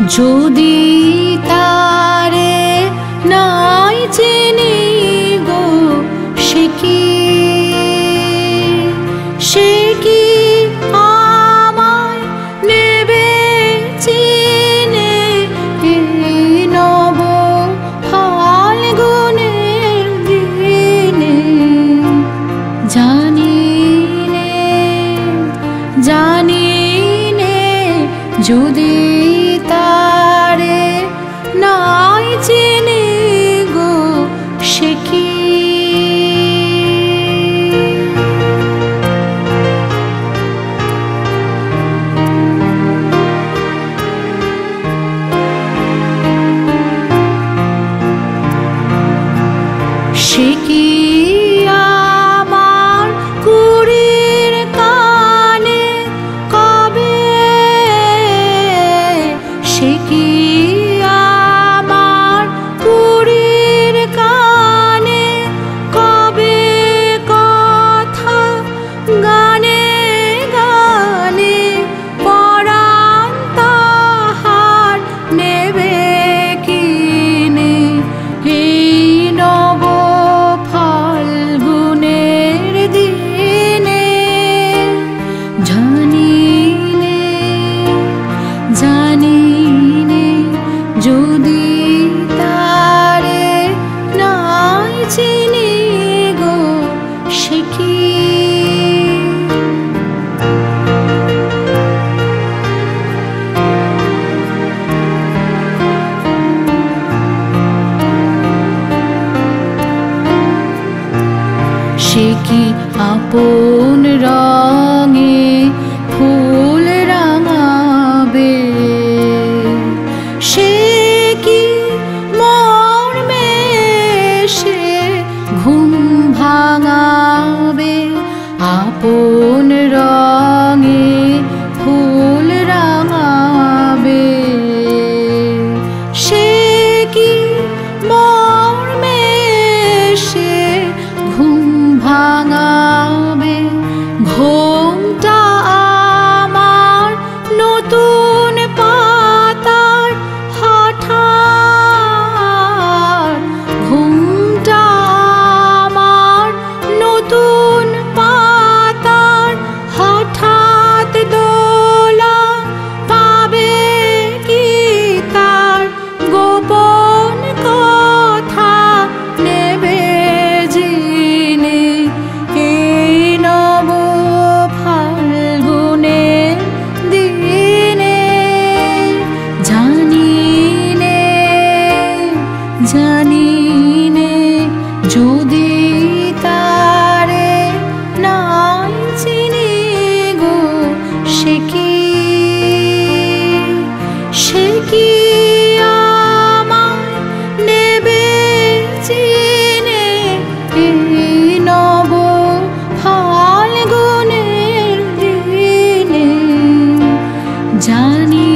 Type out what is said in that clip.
যদি তারে নাই চিনি গো সে কি আমায় নেবে চিনে নব ফাল্গুনের দিনে জানি নে যদি তারে নাই চিনি গো সে কি সে কি আমার কুড়ির কানে কবে সে কি আমার কুড়ির কানে কবে কথা গানে গানে পরাণ তাহার নেবে কিনে এই নব ফাল্গুনের দিনে জানি নে যদি তারে নাই চিনি গো সে কি সে কি আপন রঙে ফুল রাঙাবে সে কি মর্মে সে ঘুম ভাঙাবে আপন রঙে ফুল রাঙাবে সে কি মর্মে সে ঘুম ভাঙাবে ঘুমটা আমার নতুন পাতার হঠাৎ ঘুমটা আমার নতুন পাতার হঠাৎ দোলা পাবে কি তার গোপন কথা নেবে জিনে এই নব ফাল্গুনের দিনে জানি নে যদি তারে নাই চিনি গো সে কি আমায় নেবে চিনে এই নব ফাল্গুনের দিনে জানি